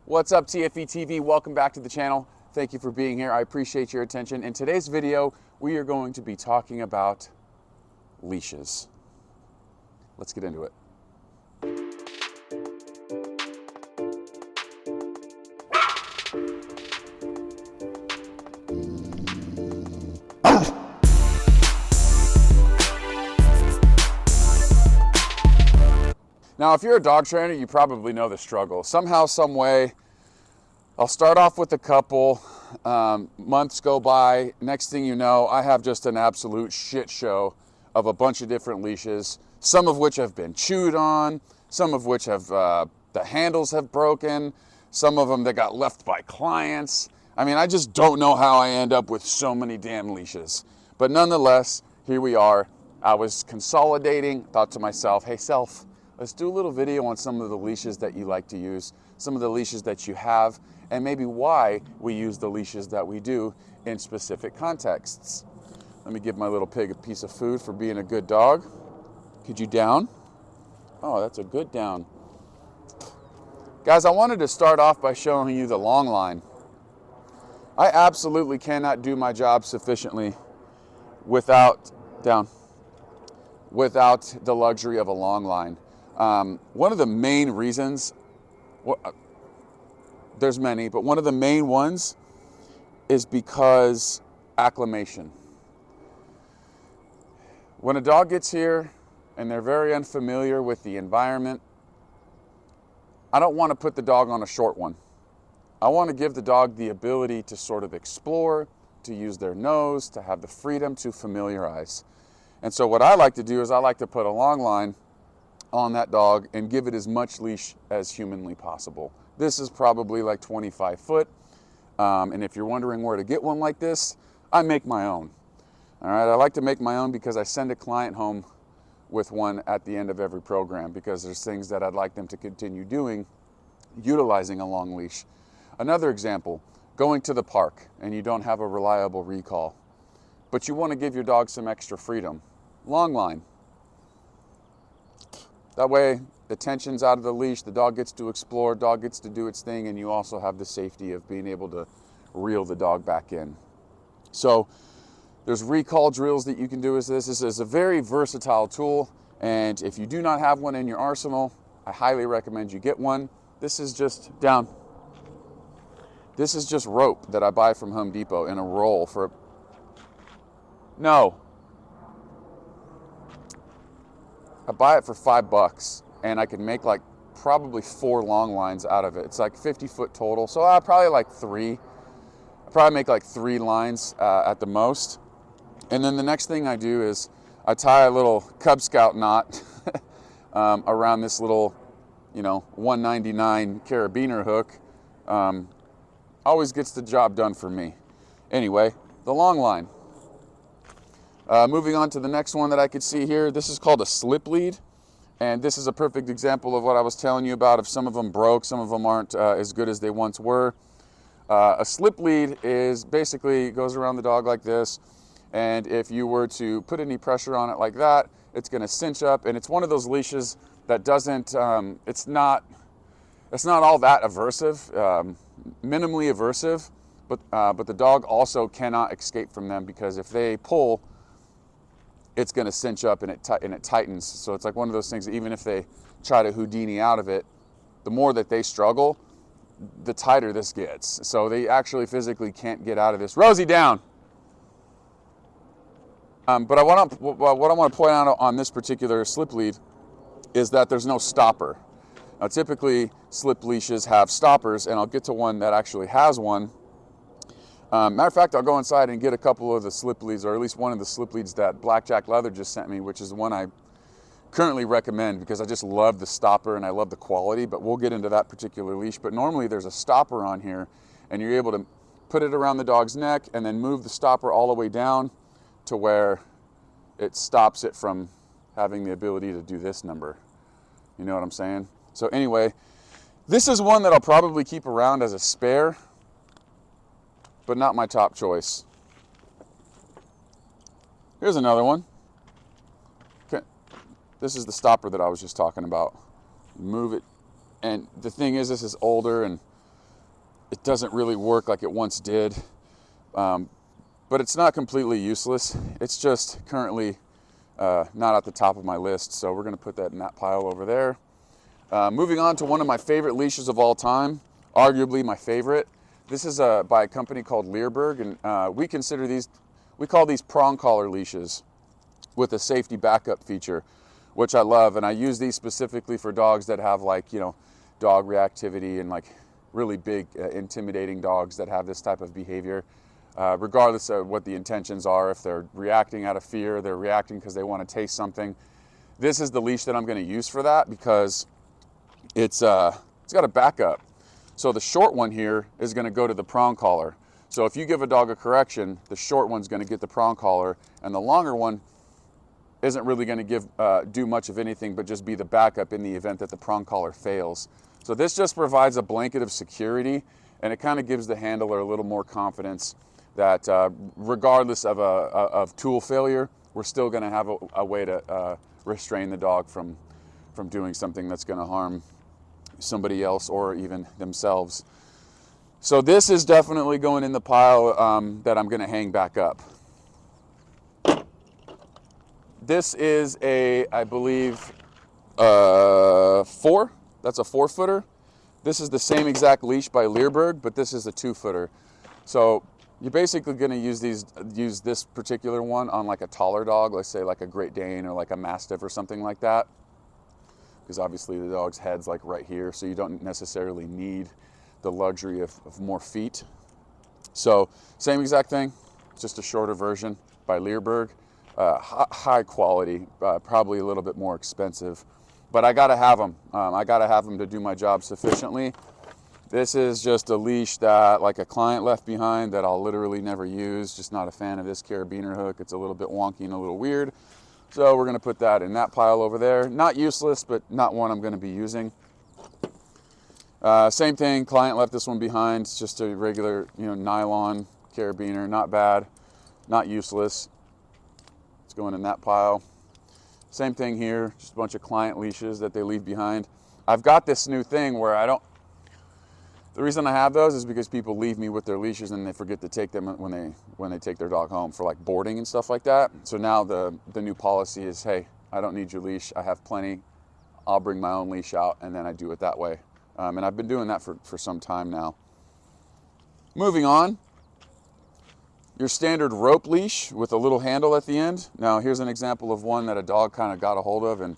What's up, TFE TV? Welcome back to the channel. Thank you for being here. I appreciate your attention. In today's video, we are going to be talking about leashes. Let's get into it. Now, if you're a dog trainer, you probably know the struggle. Somehow, some way, I'll start off with a couple, months go by, next thing you know, I have just an absolute shit show of a bunch of different leashes, some of which have been chewed on, some of which have, the handles have broken, some of them that got left by clients. I mean, I just don't know how I end up with so many damn leashes. But nonetheless, here we are. I was consolidating, thought to myself, hey self, let's do a little video on some of the leashes that you like to use, some of the leashes that you have, and maybe why we use the leashes that we do in specific contexts. Let me give my little pig a piece of food for being a good dog. Could you down? Oh, that's a good down. Guys, I wanted to start off by showing you the long line. I absolutely cannot do my job sufficiently without the luxury of a long line. One of the main reasons, there's many, but one of the main ones is because acclimation. When a dog gets here and they're very unfamiliar with the environment, I don't want to put the dog on a short one. I want to give the dog the ability to sort of explore, to use their nose, to have the freedom to familiarize. And so what I like to do is I like to put a long line on that dog and give it as much leash as humanly possible. This is probably like 25 foot. And if you're wondering where to get one like this, I make my own. All right, I like to make my own because I send a client home with one at the end of every program because there's things that I'd like them to continue doing, utilizing a long leash. Another example, going to the park and you don't have a reliable recall, but you want to give your dog some extra freedom. Long line. That way, the tension's out of the leash, the dog gets to explore, dog gets to do its thing, and you also have the safety of being able to reel the dog back in. So there's recall drills that you can do with this. This is a very versatile tool, and if you do not have one in your arsenal, I highly recommend you get one. This is just This is just rope that I buy from Home Depot in a roll for, I buy it for $5 and I can make like probably 4 long lines out of it. It's like 50 foot total. So I probably make like 3 lines at the most. And then the next thing I do is I tie a little Cub Scout knot around this little, $1.99 carabiner hook. Always gets the job done for me. Anyway, the long line. Moving on to the next one that I could see here, this is called a slip lead. And this is a perfect example of what I was telling you about. If some of them broke, some of them aren't as good as they once were. A slip lead is basically goes around the dog like this. And if you were to put any pressure on it like that, it's going to cinch up. And it's one of those leashes that doesn't, it's not all that aversive, minimally aversive. But the dog also cannot escape from them because if they pull, it's going to cinch up and it tightens. So it's like one of those things that even if they try to Houdini out of it, the more that they struggle, the tighter this gets. So they actually physically can't get out of this. Rosie, down. But what I want to point out on this particular slip lead is that there's no stopper. Now typically slip leashes have stoppers, and I'll get to one that actually has one. Matter of fact, I'll go inside and get a couple of the slip leads, or at least one of the slip leads that Blackjack Leather just sent me, which is the one I currently recommend because I just love the stopper and I love the quality, but we'll get into that particular leash. But normally there's a stopper on here and you're able to put it around the dog's neck and then move the stopper all the way down to where it stops it from having the ability to do this number. You know what I'm saying? So anyway, this is one that I'll probably keep around as a spare, but not my top choice. Here's another one. Okay. This is the stopper that I was just talking about. Move it. And the thing is, this is older and it doesn't really work like it once did, but it's not completely useless. It's just currently not at the top of my list, so we're going to put that in that pile over there. Moving on to one of my favorite leashes of all time, arguably my favorite. This is by a company called Leash, and we call these prong collar leashes with a safety backup feature, which I love. And I use these specifically for dogs that have, like, you know, dog reactivity and like really big, intimidating dogs that have this type of behavior. Regardless of what the intentions are, if they're reacting out of fear, they're reacting because they want to taste something. This is the leash that I'm going to use for that because it's got a backup. So the short one here is going to go to the prong collar. So if you give a dog a correction, the short one's going to get the prong collar, and the longer one isn't really going to do much of anything but just be the backup in the event that the prong collar fails. So this just provides a blanket of security, and it kind of gives the handler a little more confidence that regardless of tool failure, we're still going to have a way to restrain the dog from doing something that's going to harm somebody else or even themselves. So this is definitely going in the pile that I'm going to hang back up. This is I believe, 4. That's a 4-footer. This is the same exact leash by Leash, but this is a 2-footer. So you're basically going to use this particular one on like a taller dog, let's say like a Great Dane or like a Mastiff or something like that, because obviously the dog's head's like right here, so you don't necessarily need the luxury of more feet. So same exact thing, just a shorter version by Leash. High quality, probably a little bit more expensive, but I gotta have them. I gotta have them to do my job sufficiently. This is just a leash that, like, a client left behind that I'll literally never use. Just not a fan of this carabiner hook. It's a little bit wonky and a little weird. So we're gonna put that in that pile over there. Not useless, but not one I'm gonna be using. Same thing, client left this one behind. It's just a regular, nylon carabiner. Not bad, not useless. It's going in that pile. Same thing here, just a bunch of client leashes that they leave behind. I've got this new thing where the reason I have those is because people leave me with their leashes and they forget to take them when they take their dog home for like boarding and stuff like that. So now the new policy is, hey, I don't need your leash. I have plenty. I'll bring my own leash out, and then I do it that way. And I've been doing that for some time now. Moving on, your standard rope leash with a little handle at the end. Now here's an example of one that a dog kind of got a hold of, and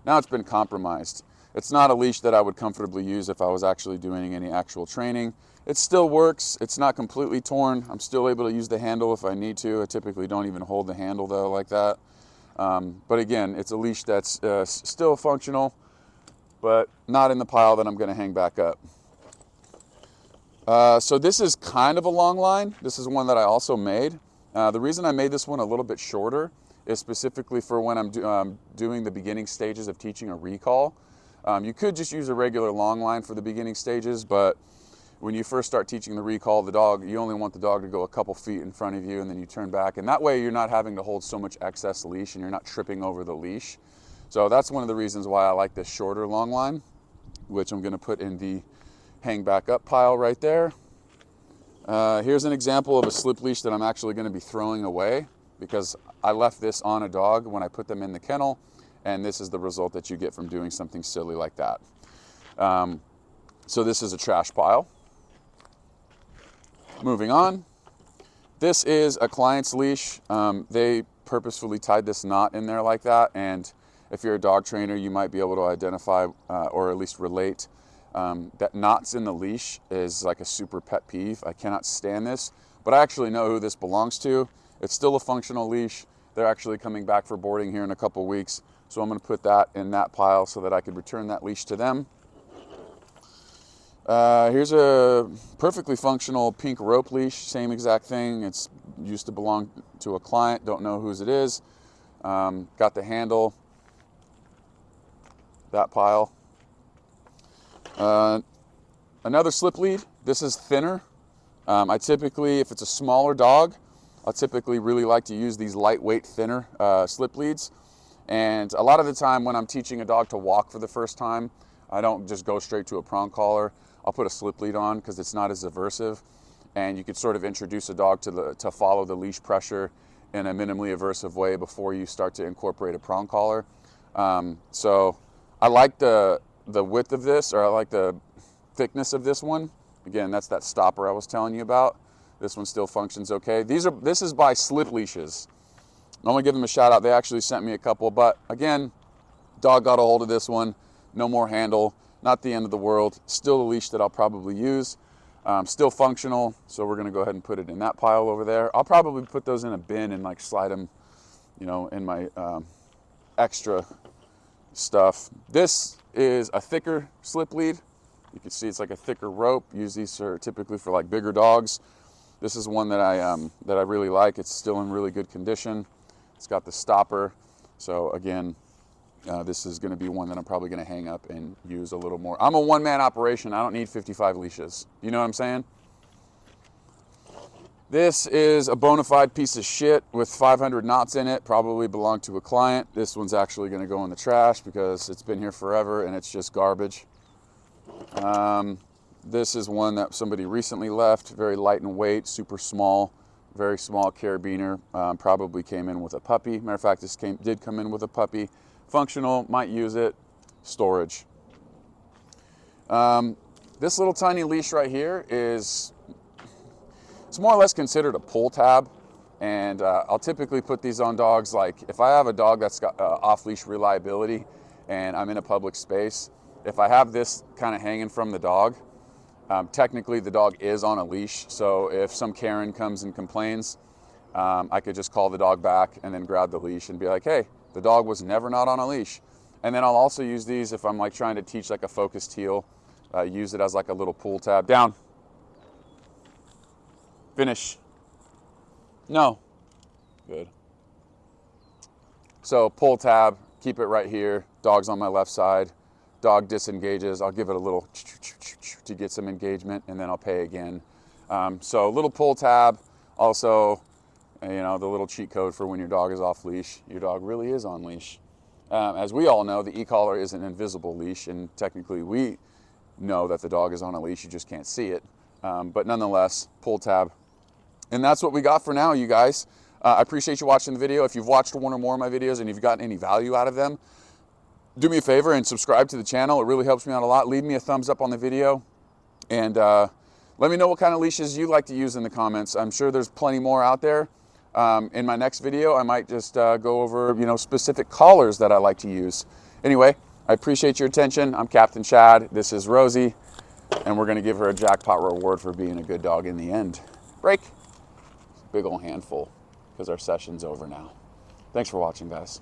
now it's been compromised. It's not a leash that I would comfortably use if I was actually doing any actual training. It still works. It's not completely torn. I'm still able to use the handle if I need to. I typically don't even hold the handle though like that. But again, it's a leash that's still functional, but not in the pile that I'm going to hang back up. So this is kind of a long line. This is one that I also made. The reason I made this one a little bit shorter is specifically for when I'm doing the beginning stages of teaching a recall. You could just use a regular long line for the beginning stages, but when you first start teaching the recall, you only want the dog to go a couple feet in front of you, and then you turn back. And that way you're not having to hold so much excess leash and you're not tripping over the leash. So that's one of the reasons why I like this shorter long line, which I'm going to put in the hang back up pile right there. Here's an example of a slip leash that I'm actually going to be throwing away because I left this on a dog when I put them in the kennel, and this is the result that you get from doing something silly like that. So this is a trash pile. Moving on. This is a client's leash. They purposefully tied this knot in there like that, and if you're a dog trainer, you might be able to identify or at least relate that knots in the leash is like a super pet peeve. I cannot stand this, but I actually know who this belongs to. It's still a functional leash. They're actually coming back for boarding here in a couple weeks, so I'm going to put that in that pile so that I could return that leash to them. Here's a perfectly functional pink rope leash, same exact thing. It's used to belong to a client, don't know whose it is. Got the handle, that pile. Another slip lead. This is thinner. I typically, if it's a smaller dog, I'll typically really like to use these lightweight, thinner slip leads. And a lot of the time when I'm teaching a dog to walk for the first time, I don't just go straight to a prong collar. I'll put a slip lead on because it's not as aversive, and you could sort of introduce a dog to follow the leash pressure in a minimally aversive way before you start to incorporate a prong collar. So I like the width of this, or I like the thickness of this one. Again, that's that stopper I was telling you about. This one still functions okay. This is by Slip Leashes. I'm gonna give them a shout out. They actually sent me a couple, but again, dog got a hold of this one. No more handle, not the end of the world. Still a leash that I'll probably use. Still functional, so we're gonna go ahead and put it in that pile over there. I'll probably put those in a bin and like slide them, you know, in my extra stuff. This is a thicker slip lead. You can see it's like a thicker rope. Use these typically for like bigger dogs. This is one that I really like. It's still in really good condition. It's got the stopper. So again, this is going to be one that I'm probably going to hang up and use a little more. I'm a one-man operation. I don't need 55 leashes. You know what I'm saying? This is a bona fide piece of shit with 500 knots in it. Probably belonged to a client. This one's actually going to go in the trash because it's been here forever and it's just garbage. This is one that somebody recently left. Very light in weight, super small, very small carabiner. Probably came in with a puppy. Matter of fact, this did come in with a puppy. Functional, might use it. Storage. This little tiny leash right here it's more or less considered a pull tab, and I'll typically put these on dogs. Like if I have a dog that's got off-leash reliability and I'm in a public space, if I have this kind of hanging from the dog, technically the dog is on a leash. So if some Karen comes and complains, I could just call the dog back and then grab the leash and be like, hey, the dog was never not on a leash. And then I'll also use these if I'm like trying to teach like a focused heel, use it as like a little pull tab. Down. Finish. No. Good. So pull tab, keep it right here. Dog's on my left side. Dog disengages. I'll give it a little to get some engagement, and then I'll pay again. So little pull tab. Also, you know, the little cheat code for when your dog is off leash. Your dog really is on leash. As we all know, the e-collar is an invisible leash, and technically we know that the dog is on a leash. You just can't see it. But nonetheless, pull tab. And that's what we got for now, you guys. I appreciate you watching the video. If you've watched one or more of my videos and you've gotten any value out of them, do me a favor and subscribe to the channel. It really helps me out a lot. Leave me a thumbs up on the video, and let me know what kind of leashes you like to use in the comments. I'm sure there's plenty more out there. In my next video, I might just go over, you know, specific collars that I like to use. Anyway, I appreciate your attention. I'm Captain Chad. This is Rosie, and we're going to give her a jackpot reward for being a good dog in the end. Break. Big old handful because our session's over now. Thanks for watching, guys.